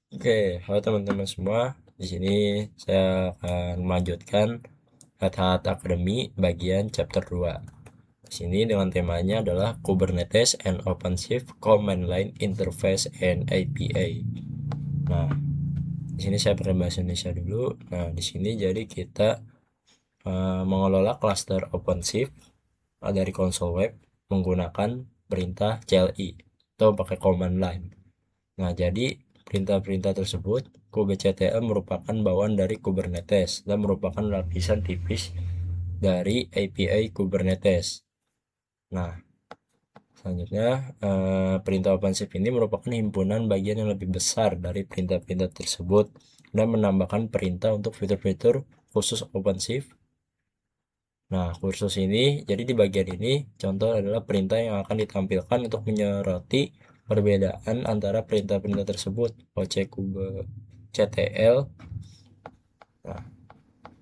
Oke, halo teman-teman semua. Di sini saya akan melanjutkan Red Hat Academy bagian chapter 2. Di sini dengan temanya adalah Kubernetes and OpenShift Command Line Interface and API. Nah, di sini saya pakai bahasa Indonesia dulu. Nah, di sini jadi kita mengelola cluster OpenShift dari konsol web menggunakan perintah CLI atau pakai command line. Nah, jadi perintah-perintah tersebut kubectl merupakan bawaan dari Kubernetes dan merupakan lapisan tipis dari API Kubernetes. Nah, selanjutnya perintah OpenShift ini merupakan himpunan bagian yang lebih besar dari perintah-perintah tersebut dan menambahkan perintah untuk fitur-fitur khusus OpenShift. Nah, kursus ini, jadi di bagian ini, contoh adalah perintah yang akan ditampilkan untuk menyoroti perbedaan antara perintah-perintah tersebut. OCQBCTL. Nah,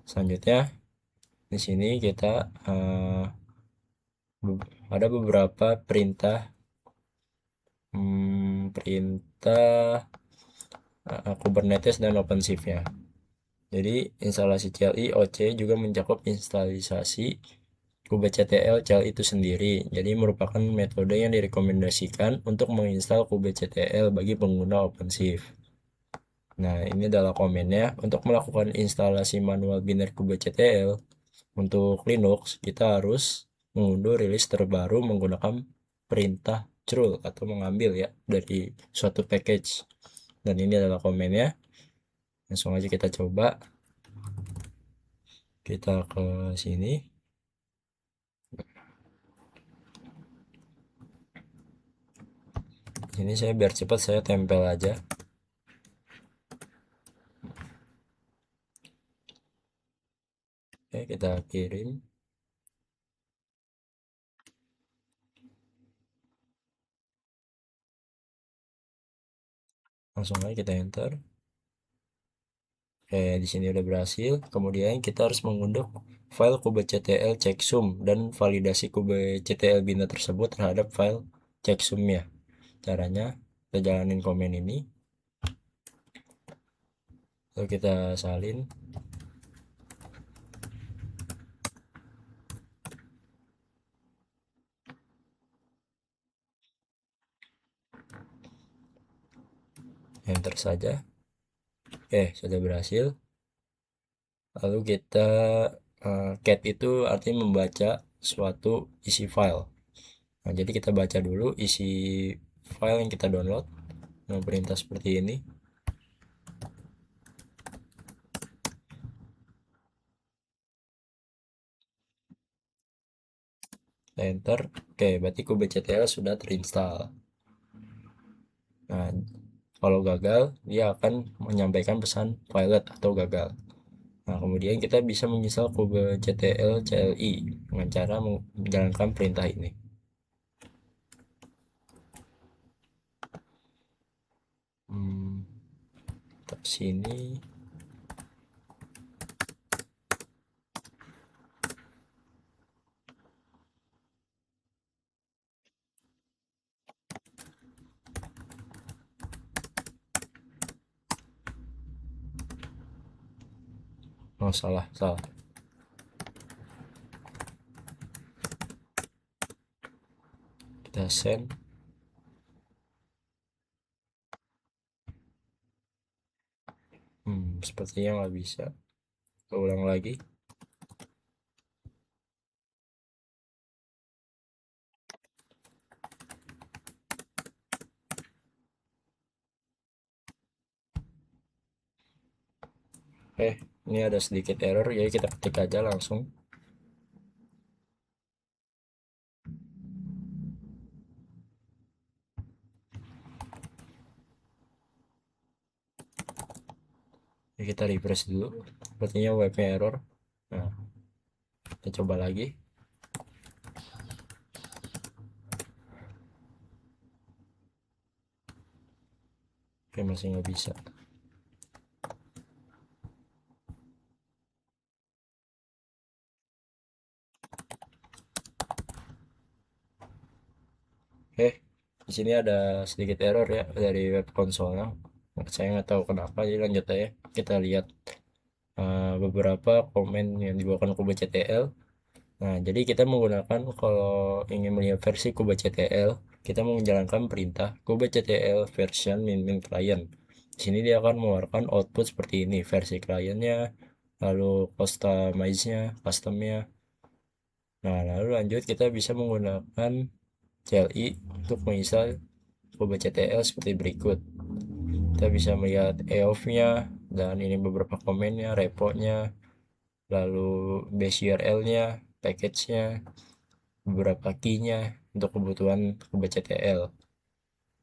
selanjutnya di sini kita ada beberapa perintah, perintah Kubernetes dan OpenShift ya. Jadi instalasi CLI OC juga mencakup instalisasi kubectl CLI itu sendiri. Jadi merupakan metode yang direkomendasikan untuk menginstal kubectl bagi pengguna OpenShift. Nah, ini adalah komennya. Untuk melakukan instalasi manual biner kubectl untuk Linux, kita harus mengunduh rilis terbaru menggunakan perintah curl atau mengambil ya dari suatu package. Dan ini adalah komennya. Langsung aja kita coba. Kita ke sini. Ini saya biar cepat saya tempel aja. Oke, kita kirim. Langsung aja kita enter. Oke, di sini udah berhasil. Kemudian kita harus mengunduh file kubectl checksum dan validasi kubectl bina tersebut terhadap file checksumnya. Caranya kita jalanin komen ini, lalu kita salin. Enter saja. Oke, sudah berhasil. Lalu kita cat itu artinya membaca suatu isi file. Nah, jadi kita baca dulu isi file yang kita download dengan perintah seperti ini. Kita enter. Oke, berarti kubectl sudah terinstall. Nah, kalau gagal, dia akan menyampaikan pesan failed atau gagal. Nah, kemudian kita bisa menginstal kubectl CLI dengan cara menjalankan perintah ini. Ke sini. Oh, salah, salah. Kita send. Sepertinya nggak bisa. Kita ulang lagi. Ini ada sedikit error, jadi kita ketik aja langsung. Jadi kita refresh dulu. Sepertinya webnya error. Nah, kita coba lagi. Oke, masih nggak bisa. Oke, di sini ada sedikit error ya dari web konsolnya. Saya nggak tahu kenapa, jadi lanjut aja. Kita lihat beberapa komen yang dibawakan kubectl. Nah, jadi kita menggunakan, kalau ingin melihat versi kubectl, kita menjalankan perintah kubectl version min client. Di sini dia akan mengeluarkan output seperti ini, versi kliennya, lalu customnya. Nah, lalu lanjut kita bisa menggunakan CLI untuk menginstal kubectl seperti berikut. Kita bisa melihat EOF-nya, dan ini beberapa komennya, repo-nya, lalu base URL-nya, package-nya, beberapa key-nya untuk kebutuhan kubectl.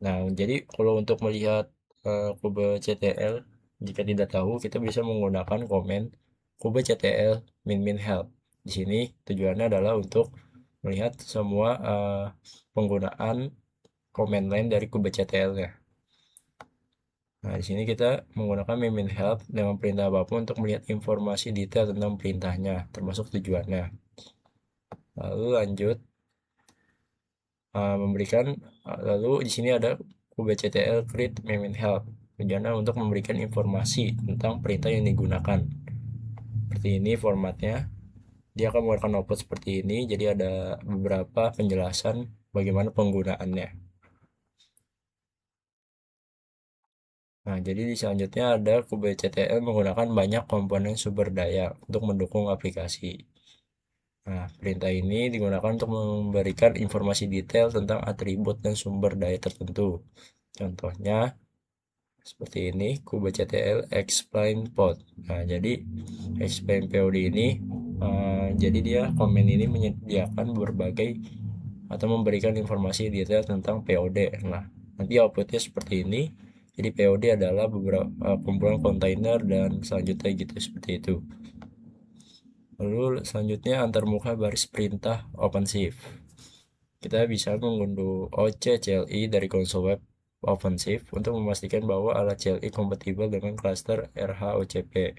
Nah, jadi kalau untuk melihat kubectl, jika tidak tahu, kita bisa menggunakan komen kubectl min help. Di sini tujuannya adalah untuk melihat semua penggunaan command line dari kubectl-nya. Nah, di sini kita menggunakan min help dengan perintah apapun untuk melihat informasi detail tentang perintahnya, termasuk tujuannya. Lalu lanjut memberikan, lalu di sini ada kubectl create min help. Tujuannya untuk memberikan informasi tentang perintah yang digunakan. Seperti ini formatnya. Dia akan mengeluarkan output seperti ini. Jadi ada beberapa penjelasan bagaimana penggunaannya. Nah, jadi di selanjutnya ada kubectl menggunakan banyak komponen sumber daya untuk mendukung aplikasi. Nah, perintah ini digunakan untuk memberikan informasi detail tentang atribut dan sumber daya tertentu. Contohnya seperti ini, kubectl explain pod. Nah, jadi explain pod ini, jadi dia komen ini menyediakan berbagai atau memberikan informasi detail tentang POD. Nah, nanti outputnya seperti ini. Jadi POD adalah beberapa kumpulan kontainer dan selanjutnya gitu, seperti itu. Lalu selanjutnya antarmuka baris perintah OpenShift. Kita bisa mengunduh OC CLI dari konsol web OpenShift untuk memastikan bahwa alat CLI kompatibel dengan cluster RHOCP.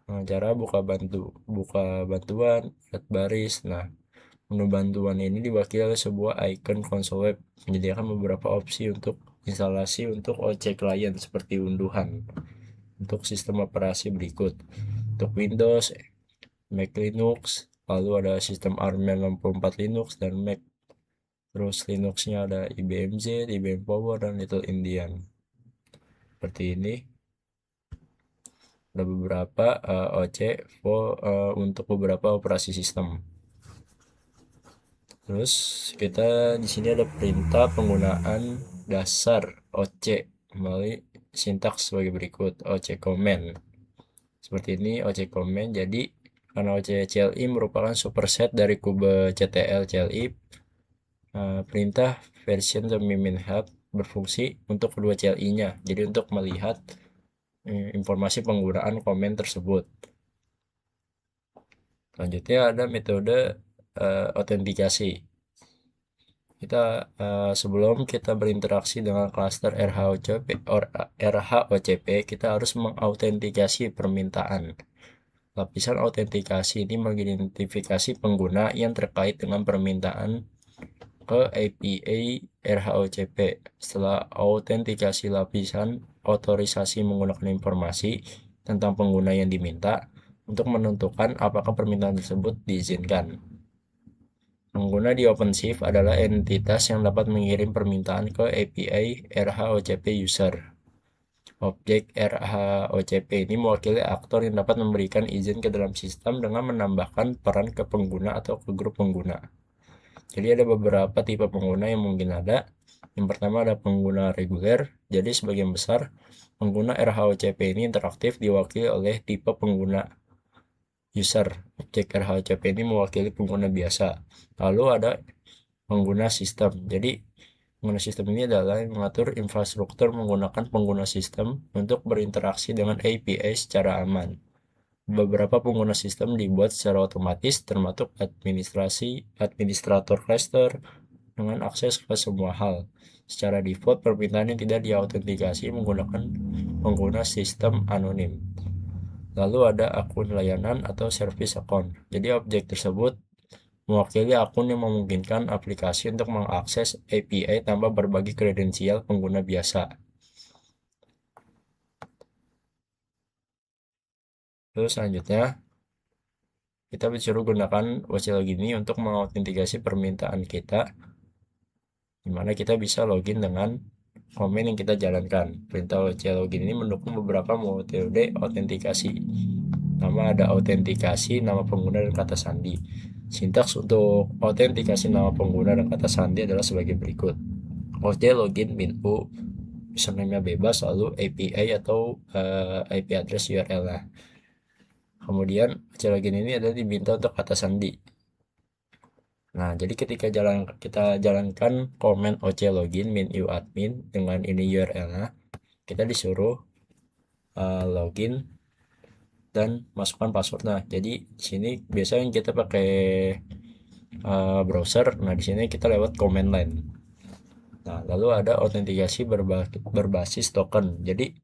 Nah, cara buka bantuan, alat baris. Nah, menu bantuan ini diwakili oleh sebuah icon konsol web, menyediakan beberapa opsi untuk instalasi untuk OC client seperti unduhan untuk sistem operasi berikut. Untuk Windows, Mac Linux, lalu ada sistem ARM 64 Linux dan Mac. Terus Linuxnya ada IBM Z, IBM Power, dan Little Indian. Seperti ini. Ada beberapa OC untuk beberapa operasi sistem. Terus kita di sini ada perintah penggunaan dasar OC melalui sintaks sebagai berikut. OC command. Seperti ini OC command. Jadi karena OC CLI merupakan superset dari kubectl CLI, perintah version min help berfungsi untuk kedua CLI-nya. Jadi untuk melihat informasi penggunaan komen tersebut. Selanjutnya ada metode autentikasi. Kita sebelum kita berinteraksi dengan cluster RHOCP, kita harus mengautentikasi permintaan. Lapisan autentikasi ini mengidentifikasi pengguna yang terkait dengan permintaan ke API RHOCP. Setelah autentikasi lapisan otorisasi menggunakan informasi tentang pengguna yang diminta untuk menentukan apakah permintaan tersebut diizinkan. Pengguna di OpenShift adalah entitas yang dapat mengirim permintaan ke API RHOCP user. Objek RHOCP ini mewakili aktor yang dapat memberikan izin ke dalam sistem dengan menambahkan peran ke pengguna atau ke grup pengguna. Jadi ada beberapa tipe pengguna yang mungkin ada. Yang pertama ada pengguna reguler. Jadi sebagian besar pengguna RHOCP ini interaktif diwakili oleh tipe pengguna user. Objek RHOCP ini mewakili pengguna biasa. Lalu ada pengguna sistem. Jadi pengguna sistem ini adalah yang mengatur infrastruktur menggunakan pengguna sistem untuk berinteraksi dengan API secara aman. Beberapa pengguna sistem dibuat secara otomatis, termasuk administrator cluster dengan akses ke semua hal. Secara default, permintaan yang tidak diautentikasi menggunakan pengguna sistem anonim. Lalu ada akun layanan atau service account. Jadi objek tersebut mewakili akun yang memungkinkan aplikasi untuk mengakses API tanpa berbagi kredensial pengguna biasa. Terus selanjutnya kita disuruh gunakan OC login ini untuk mengautentikasi permintaan kita, dimana kita bisa login dengan komen yang kita jalankan. Perintah OC login ini mendukung beberapa metode autentikasi. Nama ada autentikasi, nama pengguna, dan kata sandi. Sintaks untuk autentikasi nama pengguna dan kata sandi adalah sebagai berikut. OC login min u, username-nya bebas, lalu API atau IP address URL lah. Kemudian OC login ini adalah diminta untuk kata sandi. Nah, jadi ketika kita jalankan komen OC login min u admin dengan ini URL-nya, kita disuruh login dan masukkan password. Nah, jadi di sini biasanya kita pakai browser. Nah, di sini kita lewat command line. Nah, lalu ada autentikasi berbasis token. Jadi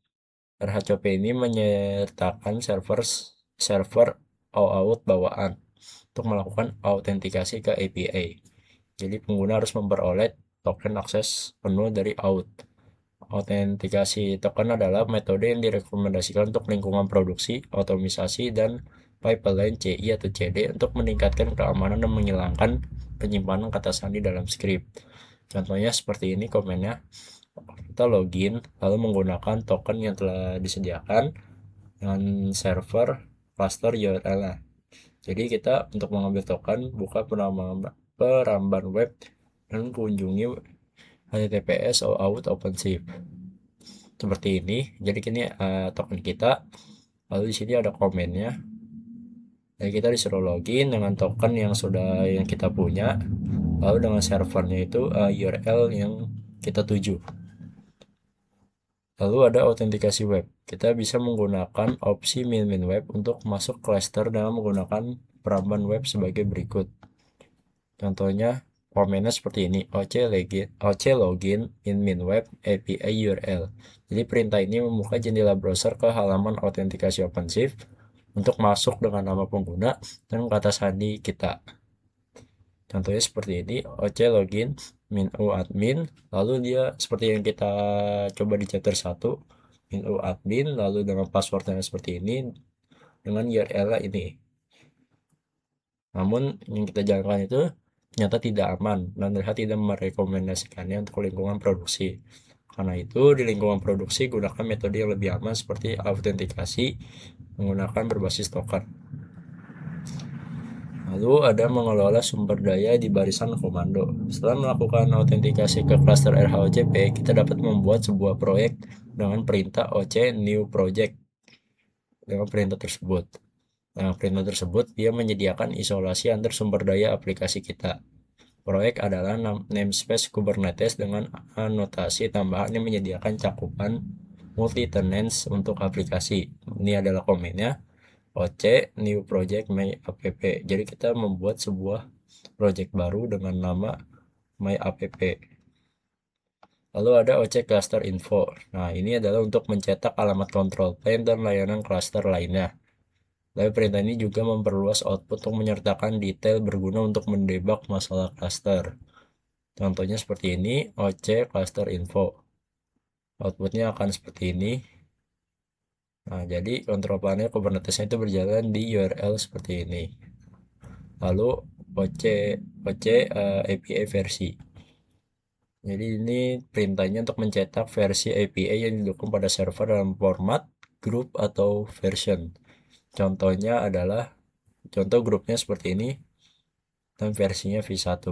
RHCP ini menyertakan server OAuth bawaan untuk melakukan autentikasi ke API. Jadi pengguna harus memperoleh token akses penuh dari auth. Autentikasi token adalah metode yang direkomendasikan untuk lingkungan produksi, otomisasi, dan pipeline CI atau CD untuk meningkatkan keamanan dan menghilangkan penyimpanan kata sandi dalam script. Contohnya seperti ini komennya. Kita login lalu menggunakan token yang telah disediakan dengan server cluster URL. Jadi kita untuk mengambil token buka peramban web dan kunjungi https OAuth OpenShift. Seperti ini. Jadi ini token kita. Lalu di sini ada komennya. Jadi kita disuruh login dengan token yang kita punya. Lalu dengan servernya itu URL yang kita tuju. Lalu ada autentikasi web. Kita bisa menggunakan opsi min web untuk masuk cluster dengan menggunakan peramban web sebagai berikut. Contohnya komennya seperti ini, OC login min web API URL. Jadi perintah ini membuka jendela browser ke halaman autentikasi OpenShift untuk masuk dengan nama pengguna dan kata sandi kita. Contohnya seperti ini, OC login min u admin, lalu dia seperti yang kita coba di chapter 1, min u admin, lalu dengan passwordnya seperti ini dengan URL ini. Namun yang kita jalankan itu ternyata tidak aman dan RH tidak merekomendasikannya untuk lingkungan produksi. Karena itu di lingkungan produksi gunakan metode yang lebih aman seperti autentikasi menggunakan berbasis token. Lalu ada mengelola sumber daya di barisan komando. Setelah melakukan autentikasi ke cluster RHOCP, kita dapat membuat sebuah proyek dengan perintah OC new project dengan perintah tersebut. Nah, perintah tersebut dia menyediakan isolasi antar sumber daya aplikasi kita. Proyek adalah namespace Kubernetes dengan anotasi tambahan yang menyediakan cakupan multi-tenants untuk aplikasi. Ini adalah komennya. OC new project my app. Jadi kita membuat sebuah project baru dengan nama my app. Lalu ada OC cluster info. Nah, ini adalah untuk mencetak alamat control plane dan layanan cluster lainnya. Lalu perintah ini juga memperluas output untuk menyertakan detail berguna untuk mendebug masalah cluster. Contohnya seperti ini, OC cluster info. Outputnya akan seperti ini. Nah, jadi control panel Kubernetes itu berjalan di URL seperti ini. Lalu OC API versi. Jadi ini perintahnya untuk mencetak versi API yang didukung pada server dalam format, group, atau version. Contohnya adalah contoh grupnya seperti ini dan versinya v1.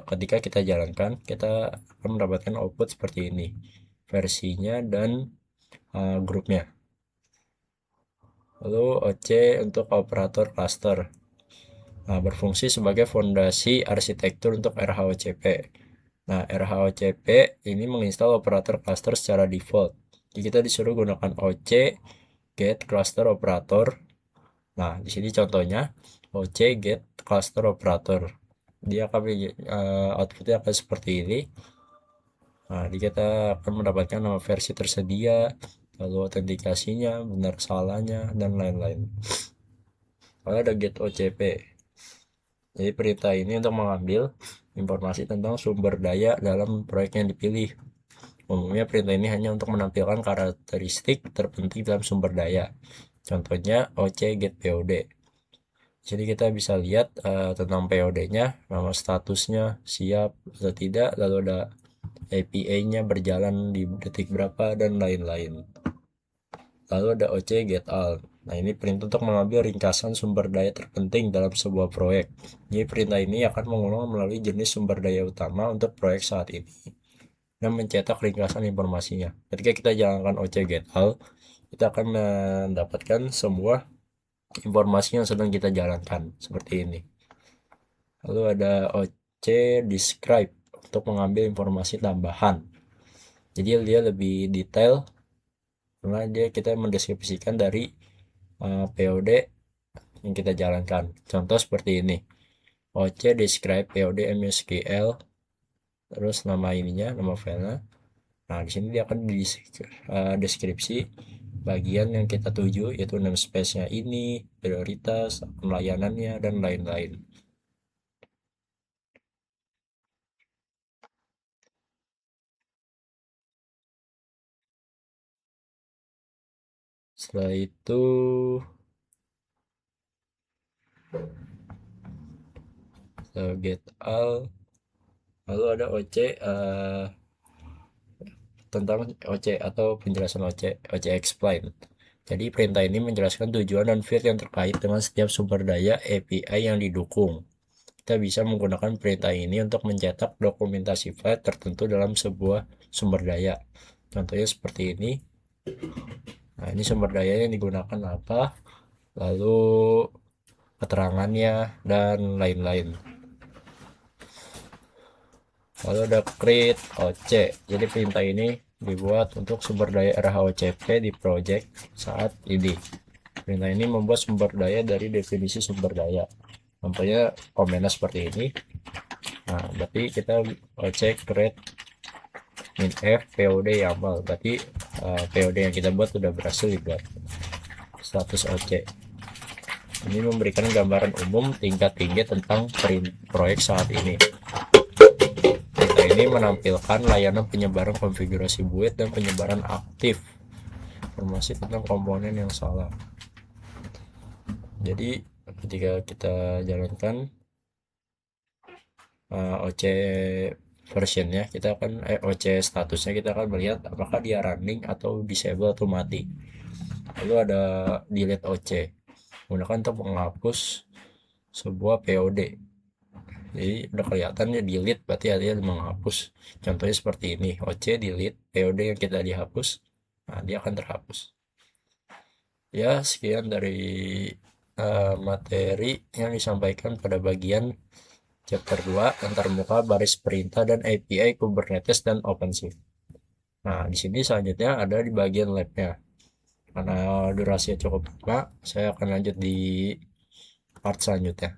Ketika kita jalankan, kita akan mendapatkan output seperti ini, versinya dan grupnya. Lalu OC untuk operator cluster. Nah, berfungsi sebagai fondasi arsitektur untuk RHOCP. Nah, RHOCP ini menginstal operator cluster secara default. Jadi kita disuruh gunakan OC get cluster operator. Nah, di sini contohnya OC get cluster operator. Dia akan outputnya akan seperti ini. Nah, kita akan mendapatkan nama versi tersedia, lalu autentikasinya, benar salahnya, dan lain-lain. Lalu ada get OCP. Jadi perintah ini untuk mengambil informasi tentang sumber daya dalam proyek yang dipilih. Umumnya perintah ini hanya untuk menampilkan karakteristik terpenting dalam sumber daya. Contohnya OC get POD. Jadi kita bisa lihat tentang POD-nya, nama statusnya siap atau tidak, lalu ada API-nya berjalan di detik berapa dan lain-lain. Lalu ada OC get all. Nah, ini perintah untuk mengambil ringkasan sumber daya terpenting dalam sebuah proyek. Jadi perintah ini akan mengulang melalui jenis sumber daya utama untuk proyek saat ini dan mencetak ringkasan informasinya. Ketika kita jalankan OC get all, kita akan mendapatkan semua informasi yang sedang kita jalankan seperti ini. Lalu ada OC describe untuk mengambil informasi tambahan. Jadi dia lebih detail karena kita mendeskripsikan dari POD yang kita jalankan. Contoh seperti ini. OC describe POD MySQL, terus nama ininya, nama filenya. Nah, di sini dia akan di deskripsi bagian yang kita tuju, yaitu namespace-nya ini, prioritas, pelayanannya, dan lain-lain. Setelah itu get all, lalu ada OC tentang OC atau penjelasan OC explain. Jadi perintah ini menjelaskan tujuan dan field yang terkait dengan setiap sumber daya API yang didukung. Kita bisa menggunakan perintah ini untuk mencetak dokumentasi file tertentu dalam sebuah sumber daya. Contohnya seperti ini. Nah, ini sumber daya yang digunakan apa, lalu keterangannya, dan lain-lain. Lalu ada create OC. Jadi perintah ini dibuat untuk sumber daya RHOCP di project saat ini. Perintah ini membuat sumber daya dari definisi sumber daya. Contohnya komennya seperti ini. Nah, berarti kita OC create min f POD YAML. Berarti POD yang kita buat sudah berhasil dibuat. Status OC. Ini memberikan gambaran umum tingkat tinggi tentang proyek saat ini. Perintah ini menampilkan layanan penyebaran konfigurasi build dan penyebaran aktif informasi tentang komponen yang salah. Jadi ketika kita jalankan OC versionnya, kita akan OC statusnya kita akan melihat apakah dia running atau disable atau mati. Lalu ada delete OC, gunakan untuk menghapus sebuah POD. Jadi udah kelihatan ya delete, berarti dia menghapus. Contohnya seperti ini, OC delete POD yang kita dihapus, nah dia akan terhapus. Ya, sekian dari materi yang disampaikan pada bagian chapter 2 antarmuka baris perintah dan API Kubernetes dan OpenShift. Nah, di sini selanjutnya ada di bagian labnya. Karena durasinya cukup lama, saya akan lanjut di part selanjutnya.